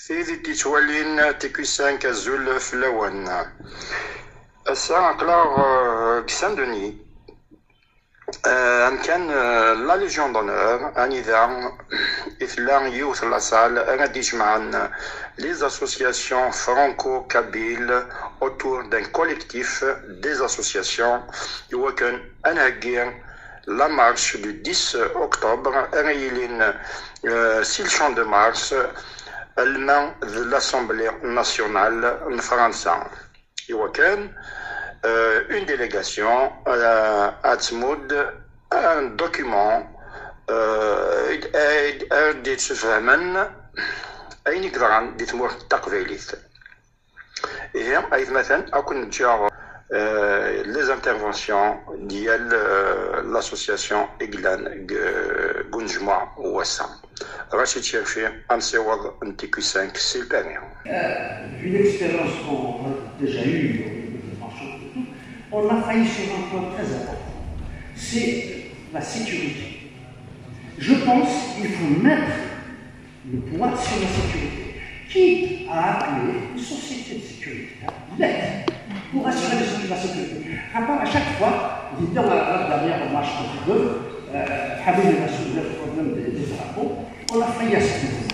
سيدي تولين تكويسان كازول في اللوان الساعة قلار كسان دوني كان لا ليجيون دونور انذا إثلا يوث لاسال غادي يجمعن les associations franco-kabyles autour d'un collectif des associations يوكن أنهجين la marche du 10 octobre Raylin sur le champ de Mars allemand de l'Assemblée nationale en France. Il y a une délégation à Tsmoud, un document des Tsfehmen, un grand des mots taqvélis. Et مثلا أكون نجار les interventions de l'association Eglan Gunjma Ouassam. Rachid Cherfi, Amsewad NTQ5, c'est le permis. Une expérience qu'on a déjà eue, on a failli sur un point très important. C'est la sécurité. Je pense qu'il faut mettre le poids sur la sécurité. Qui a appelé une société de sécurité l'aide pour assurer la sécurité. À chaque fois, dans la dernière marche de deux, Habib a soulevé le problème des drapeaux, on a failli à ce niveau.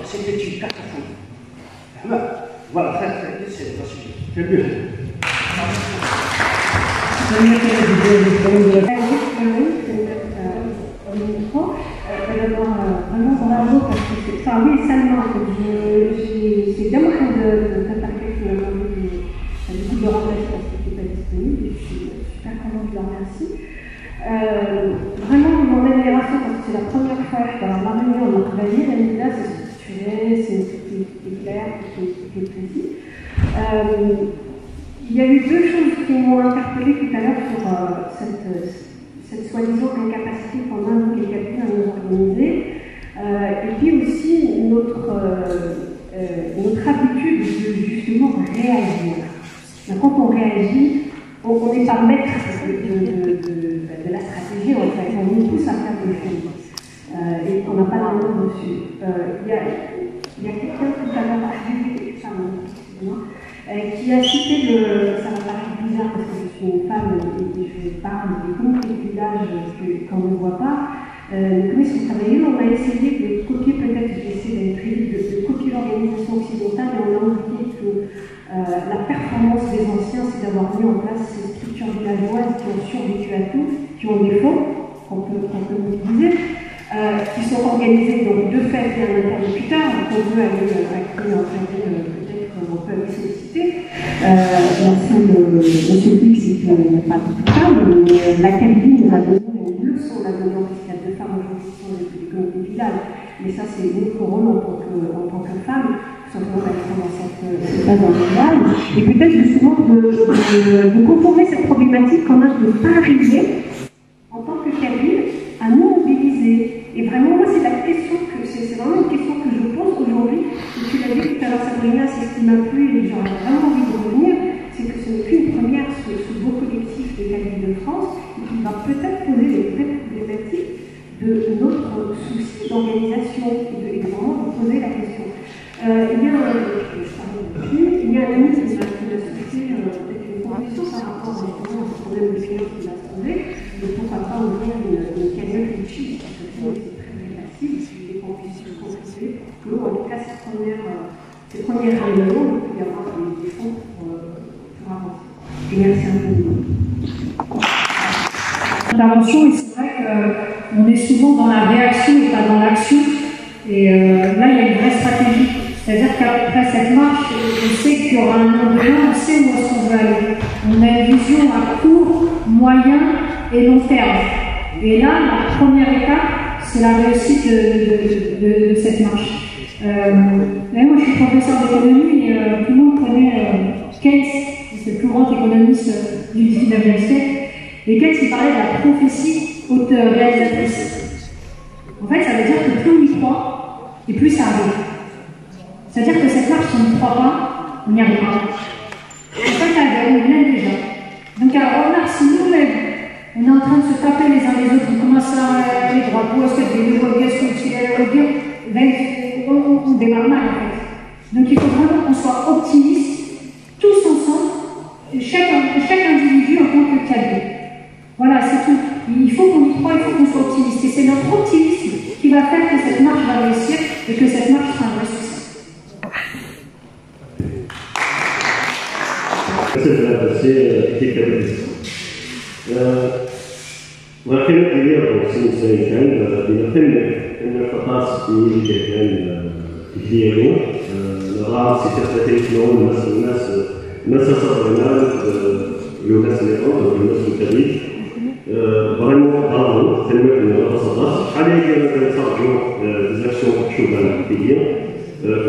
C'était une cacophonie. Voilà, c'est la suite. C'est mieux. D'abord, vraiment bravo parce que c'est. Enfin, oui, seulement, c'est bien moi de t'attaquer finalement du coup de remplacer parce que tu n'es pas disponible et je suis super contente, je leur remercie. Vraiment, mon admiration parce que c'est la première fois que dans ma réunion on a travaillé, l'année là, c'est structuré, c'est clair, c'est précis. Il y a eu deux choses qui m'ont interpellée tout à l'heure sur cette soi-disant incapacité qu'on a, nous, les Kabyles, à nous organiser, et puis aussi notre habitude de justement réagir. Quand on réagit, on n'est pas maître de la stratégie, en fait, on nous pousse à faire des choses, et on n'a pas la main dessus. Il y a quelqu'un tout à l'heure, qui a cité ça va paraître bizarre parce que je suis une femme et je parle des comptes et villages qu'on ne voit pas. Mais sur travailler, on a essayé de copier, peut-être, je vais essayer d'être très vite, de copier l'organisation occidentale et on a oublié que la performance des anciens, c'est d'avoir mis en place ces structures villageoises qui ont survécu à tout, qui ont des fonds, qu'on peut mobiliser, qui sont organisées donc de fait via un interlocuteur, qu'on veut aller accueillir en fait on peut aller solliciter. Monsieur Pix, c'est qu'il n'y a pas de femmes, mais la Kabylie nous a donné une leçon là-dedans, puisqu'il y a deux femmes aujourd'hui qui sont des communautés des villages. Mais ça, c'est notre rôle en tant que femme, tout simplement d'aller dans cette base dans le village. Et peut-être justement de contourner cette problématique qu'on a de ne pas arriver, en tant que Kabyle, à nous mobiliser. Et vraiment, moi, c'est la question c'est vraiment une question que je pose aujourd'hui. Et tu l'as dit tout à l'heure, Sabrina, c'est ce qui m'a plu et j'aurais vraiment envie de revenir, c'est que ce n'est plus une première, ce beau collectif de Kabyles de France, et qui va peut-être poser les vraies problématiques de notre souci d'organisation et vraiment de poser la question. Il y a un ami qui m'a souhaité peut-être une conviction par rapport à ce problème de finance qui va se poser, mais pourquoi pas ouvrir une cagnotte Litchi, parce que c'est très facile, il suffit qu'on puisse se constituer, que en tout cas ces premières réunions, il peut y avoir des fonds pour avancer. Et merci à vous. Intervention, et c'est vrai qu'on est souvent dans la réaction et pas dans l'action. Et là, il y a une vraie stratégie. C'est-à-dire qu'après cette marche, on sait qu'il y aura un an de on sait où est-ce qu'on veut aller. On a une vision à court, moyen et long terme. Et là, la première étape, c'est la réussite de cette marche. Moi, je suis professeur d'économie et tout le monde connaît Keynes, c'est le plus grand économiste du 19e siècle. Et Keynes, il parlait de la prophétie auteur-réalisatrice. En fait, ça veut dire que plus on y croit, et plus ça arrive. C'est-à-dire que cette marche, si on ne croit pas, on n'y arrive pas. En fait, elle vient déjà. Donc, alors, remarque, si nous-mêmes, on est en train de se taper les uns les autres, on commence à les drapeaux, est-ce que des nouveaux, est-ce que tu es on démarre mal, en fait. Donc il faut vraiment qu'on soit optimistes, tous ensemble, chaque individu en tant que cabinet. Voilà, c'est tout. Il faut qu'on y croie, il faut qu'on soit optimiste. Et c'est notre optimisme qui va faire que cette marche va réussir et que cette marche sera un vrai succès. C'est وكانت هي سنة كان بنتم النقاط في كان ديالو نرى سياسات شنو الناس صبرنا الناس اللي قاموا الناس الكبير فريمون برافو تنمية المتصدر على هي نصرفوا ديزاكسيون شوفان كبير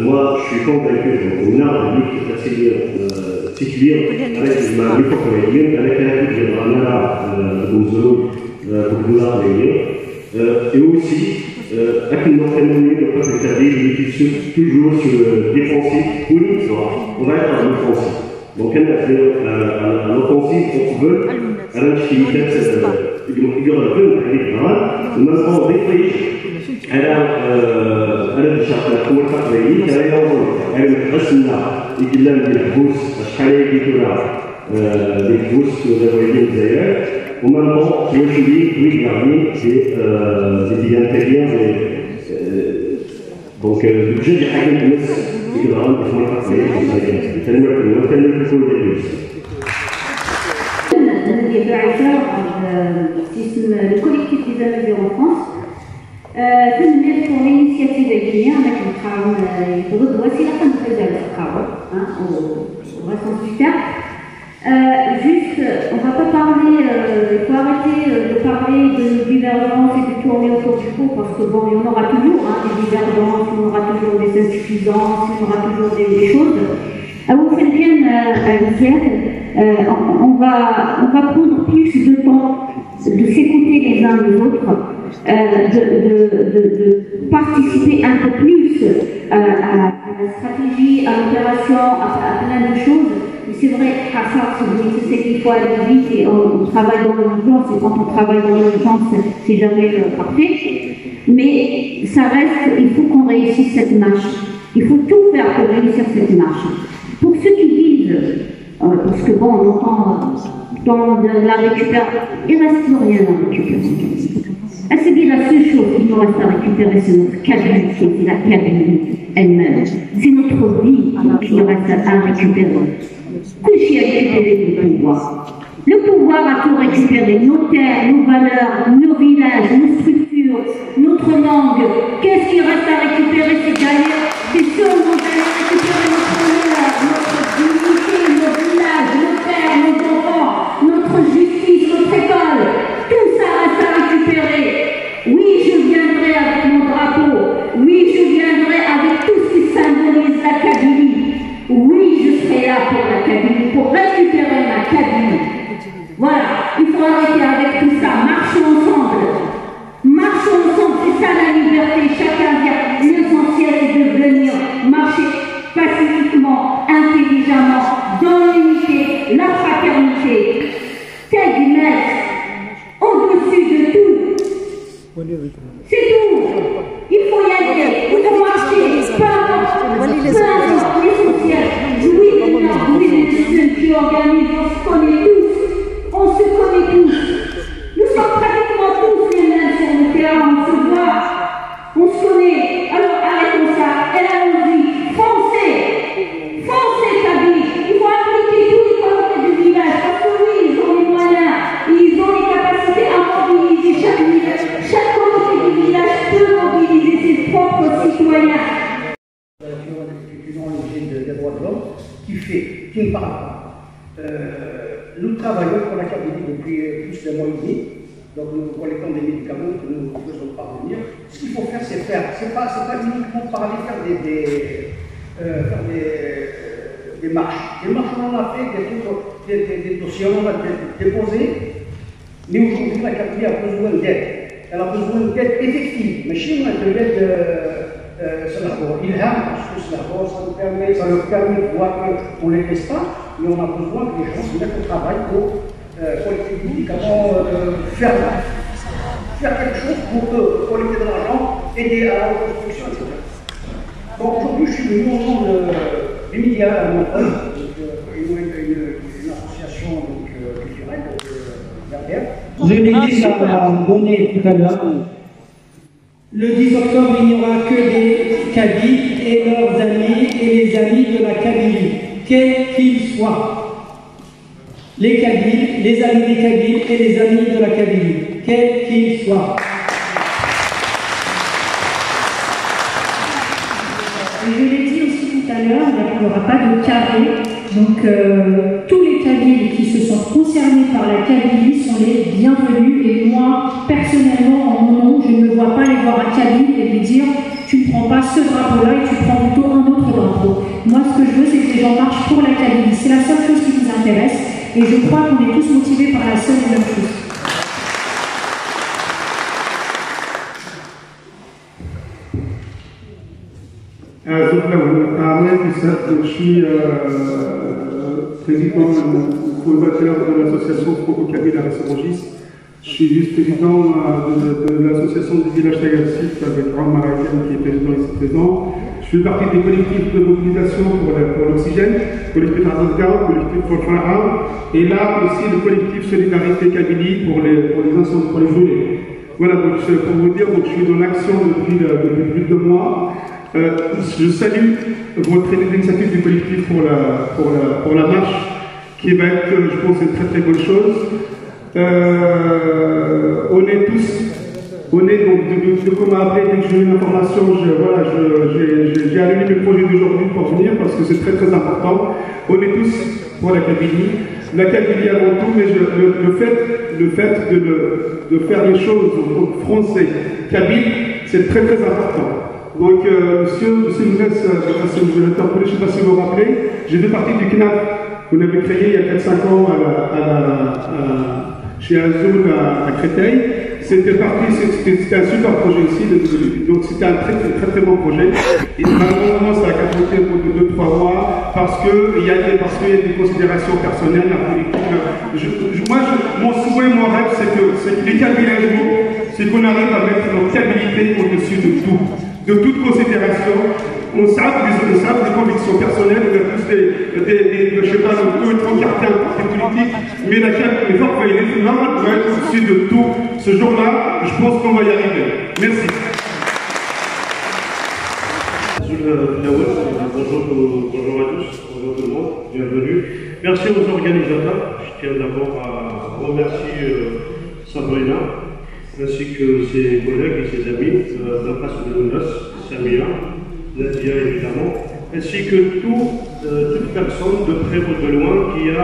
moi je suis convaincu on a envie de تكبير avec ma micro-comédienne avec la vie de Rana Bouzou et aussi avec une entraînement de pas c'est-à-dire qui toujours sur défensif ou on va être en offensif donc à l'offensive on veut à l'activité il y aura deux en même temps réfléchir أنا بشكل أول تقريبي كان يوم أنا متقسمنا يقلنا من البوس أشحال يجيبونا البوس ودوالين زيار ومن بعد يمشي ويجري في ديانتين دونك البجد حاجة الناس يقدرون يفهموا تقريبي تنمر كل البوس le collectif des amis en France. تنمية pour l'initiative guinéenne avec le travail voici la fin de ce travail au sens du terme. Juste, on ne va pas parler, il faut arrêter de parler de divergence et de tourner autour du pot parce que bon, il y en aura toujours des divergences, il y aura toujours des insuffisances, il y aura toujours des choses. Vous faites bien, on va prendre plus de temps de s'écouter les uns les autres. De participer un peu plus à la stratégie, à l'opération, à plein de choses. Mais c'est vrai qu'à ça, c'est qu'il faut aller vite et on travaille dans l'urgence et quand on travaille dans l'urgence, c'est jamais parfait. Mais ça reste, il faut qu'on réussisse cette marche. Il faut tout faire pour réussir cette marche. Pour ceux qui vivent, parce que bon, on entend dans la récupération, il ne reste plus rien à récupérer. C'est bien la seule chose qu'il nous reste à récupérer, c'est notre cabine, c'est la cabine elle-même. C'est notre vie qu'il nous reste à récupérer. Que j'ai récupéré le pouvoir. Le pouvoir a tout récupéré, nos terres, nos valeurs, nos villages, nos structures, notre langue. Qu'est-ce qu'il reste à récupérer? C'est d'ailleurs, c'est sûr qu'on va récupérer notre honneur, notre dignité, nos villages, nos terres, nos enfants, notre justice, notre école. Tout ça reste à récupérer. Oui, je viendrai avec mon drapeau. Oui, je viendrai avec tout ce qui symbolise la Kabylie. Oui, je serai là pour la Kabylie, pour récupérer ma Kabylie. Voilà, il faut arrêter avec tout ça. Marchons ensemble. Marchons ensemble, c'est ça la liberté. Chacun vient. L'essentiel est de venir marcher pacifiquement, intelligemment, dans l'unité, la fraternité. Tegnet, au-dessus de tout. C'est tout. Il faut y aller. Il faut marcher. Peu importe l'essentiel. Oui, les jeunes qui organisent, on se connaît tous. On se connaît tous. Nous sommes pratiquement tous les mêmes sur le terrain. On se voit. On se connaît. Alors arrêtons ça. Et allons-y. Foncez. Foncez, Kabylie. Il faut appliquer tous les communautés du village. Parce que oui, ils ont les moyens. Ils ont les capacités à mobiliser chaque village. Chaque communauté du village peut mobiliser ses propres citoyens. Qui ont l'objet des droits de l'homme, qui ne parle pas. Nous travaillons pour la Kabylie depuis plus d'un mois et demi. Donc nous collectons des médicaments que nous faisons parvenir. Ce qu'il faut faire, c'est faire. C'est pas uniquement parler, faire des marches. Des marches, on en a fait, des dossiers, on en a déposés. Mais aujourd'hui, la Kabylie a besoin d'aide. Elle a besoin d'aide effective. Mais chez nous, de l'aide ilham, parce que ça leur permet de voir qu'on ne les laisse pas, mais on a besoin que les gens se mettent au travail pour collecter des médicaments, faire quelque chose pour collecter de l'argent, aider à la reconstruction, etc. Bon, aujourd'hui, je suis venu au nom des médias à Montreuil, une association culturelle, d'RDF. Je l'ai dit à Bonnet tout à l'heure. Le 10 octobre, il n'y aura que des Kabyles et leurs amis et les amis de la Kabylie, quels qu'ils soient. Les Kabyles, les amis des Kabyles et les amis de la Kabylie, quels qu'ils soient. Et je l'ai dit aussi tout à l'heure, il n'y aura pas de carré. Donc tous les Kabyles qui se sentent concernés par la Kabylie sont les bienvenus. Et moi, personnellement, en mon nom, je ne me vois pas aller voir un Kabyle et lui dire tu ne prends pas ce drapeau-là et tu prends plutôt un autre drapeau. Moi, ce que je veux, c'est que les gens marchent pour la Kabylie. C'est la seule chose qui nous intéresse. Et je crois qu'on est tous motivés par la seule et même chose. Je suis président fondateur de l'association Franco-Kabyle à Ressorogis. Je suis vice-président de l'association du village Tagassit avec Ram Marakan qui est président ici présent. Je fais partie des collectifs de mobilisation pour l'oxygène, collectif Azazga, collectif Forfara, et là aussi le collectif Solidarité Kabylie pour les incendies, pour les brûlés. Voilà, donc pour vous dire, donc, je suis dans l'action depuis plus de 2 mois. Je salue votre initiative du collectif pour la marche, qui va être, je pense, une très très bonne chose. On est donc, comme m'a appelé, dès que j'ai eu l'information, j'ai allumé le projet d'aujourd'hui pour venir, parce que c'est très très important. On est tous pour la Kabylie. La Kabylie avant tout, mais le fait de faire les choses en français kabyle, c'est très très important. Donc, monsieur Younes, je ne sais pas si vous vous rappelez, j'ai fait partie du CNAP qu'on avait créé il y a 4-5 ans chez Azul à Créteil. C'était un super projet ici, donc c'était un très très bon projet. Et malheureusement, ça a capoté au bout de 2-3 mois parce qu'il y a des considérations personnelles, la politique. Mon souhait, mon rêve, c'est que les Kabyles, c'est qu'on arrive à mettre notre Kabylie au-dessus de tout. De toute considération, on sait des convictions personnelles, on a tous je sais pas, on peut être encarté un parti politique, mais la Kabylie, les femmes doit être au-dessus de tout. Ce jour-là, je pense qu'on va y arriver. Merci. Bonjour à tous, bonjour tout le monde, bienvenue. Merci aux organisateurs. Je tiens d'abord à remercier Sabrina, ainsi que ses collègues et ses amis, la place de Younes, Samia, Nadia évidemment, ainsi que toute personne de près ou de loin qui a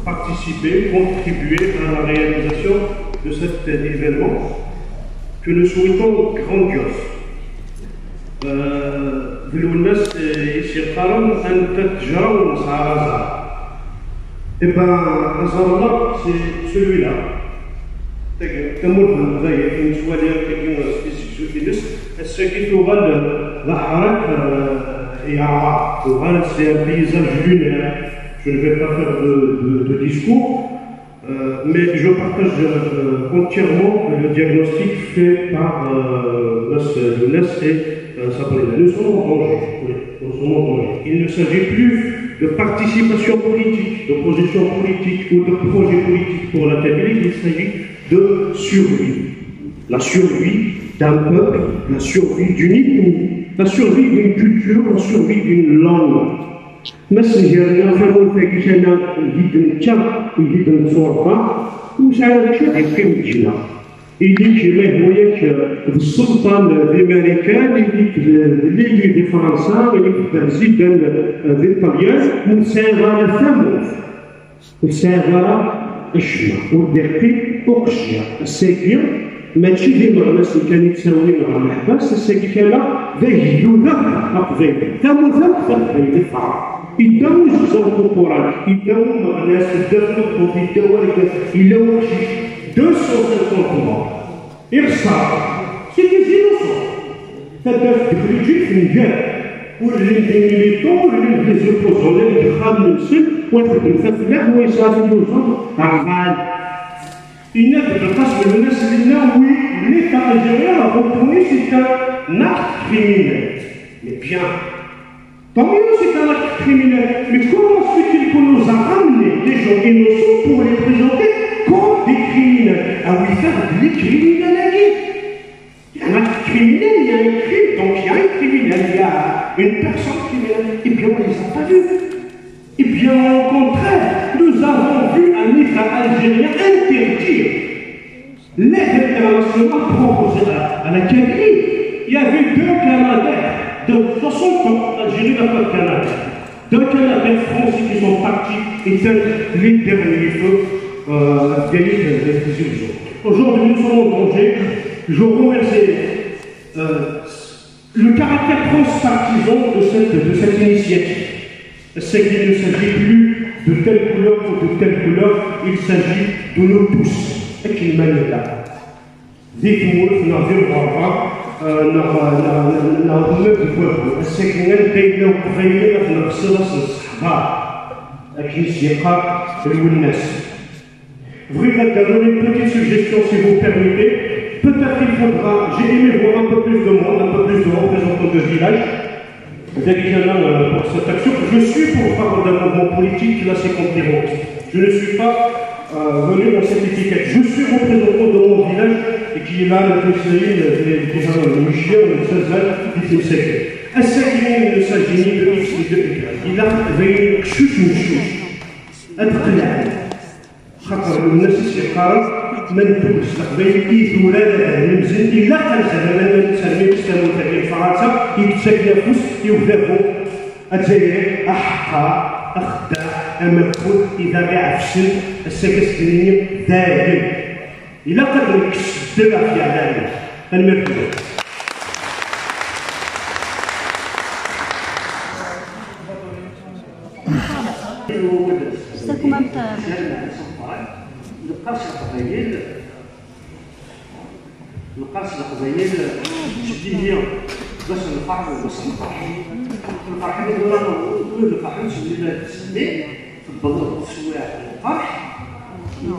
participé, contribué à la réalisation de cet événement que nous souhaitons grandiose. بالناس يقارن أن تتجروا مسارها. Et bien, Azarallah, c'est celui-là. كملهم غاية من سوالير كيما سبيسيفينس الساكت وغال ظهرت يعرف وغال c'est un paysage lunaire. Je ne vais pas faire de discours, mais je partage entièrement le diagnostic fait par Younes et Sabrina. Nous sommes en danger. Nous sommes en danger. Il ne s'agit plus de participation politique, d'opposition politique ou de projet politique pour la Kabylie, il s'agit de survie. La survie d'un peuple, la survie d'une ethnie, la survie d'une culture, la survie d'une langue. مسجرنا فمن فكشنا جدا كم جدا صورة وسعى شيء كم جنا يديك ما هو ياك السلطان الامريكان يديك الليبي دي فرنسا يديك التهزيد دي الطليان وساغر ثموث وساغر الشمع والدقي وقشيا الساكية ماشي ديما الناس اللي كانوا يتساويين مع الحباس الساكي كان ذا جدودة أقضي ثموث أقضي الفرع يداو يجزاو الكورات يداو الناس يدافعوا يداو إلا وكشي 250 morts. إرصاد سي دي زينوسون تدافع ديك في الجهة واللي ميليتون واللي لي زوبوزون اللي دخل نفسك وتخدم فلاح ويصافي يوصل عقال. Il n'y a de place de menace, oui, l'État algérien a reconnu que c'est un acte criminel. Mais bien, tant mieux, c'est un acte criminel. Mais comment se fait-il qu'on nous a ramené des gens innocents pour les présenter comme des criminels? Ah oui, faire des criminels. Il y a un acte criminel, il y a un crime, donc il y a un criminel, il y a une personne criminelle. Eh bien, on ne les a pas vus. Eh bien, au contraire, nous avons vu un État algérien interdire l'aide internationale proposée à la Kabylie. Il y avait 2 Canadaires de 60 ans, l'Algérie n'a pas de Canadaires. 2 Canadaires français qui sont partis éteindre les derniers feux afghanistes des illusions. Aujourd'hui, nous sommes en danger. Je remercie le caractère transpartisan de cette initiative. C'est qu'il ne s'agit plus de telle couleur ou de telle couleur, il s'agit de nous tous. Et qu'il mène là. Dites-moi, نظير غربة نظمة بوابه الساكنين بين وقفين في نقصرص الصحباء لكن سيقا الناس. Vraiment, donner une petite suggestion si vous permettez. Peut-être qu'il faudra, j'ai aimé voir un peu plus de monde, un peu plus de représentants de village. Pour cette action, je suis pour parler d'un mouvement politique qui a ses compléments. Je ne suis pas venu dans cette étiquette. Je suis représentant de mon village et qui est là, le chien, le César, qui fait sec. Un sacrifice ne s'agit ni de X ni de Y. Il a veillé chouche ou chouche. خاطر الناس الشقار ما ندوش القبائل كيدوا لا المزن الا خرج هذا الانسان من الاسلام في فرنسا يتسكن فلوس يوقفوا الجزائر احقا اخدع امكن اذا باع فشل السكس الدينيه دائم الا قدر نكشف الدرع في عالمنا المركز. القرص القبيل شديدين باش نفرحوا باش نفرحوا الفرحه اللي الفرحه اللي تسمي في البلد السواح الفرح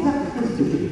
لا تزدد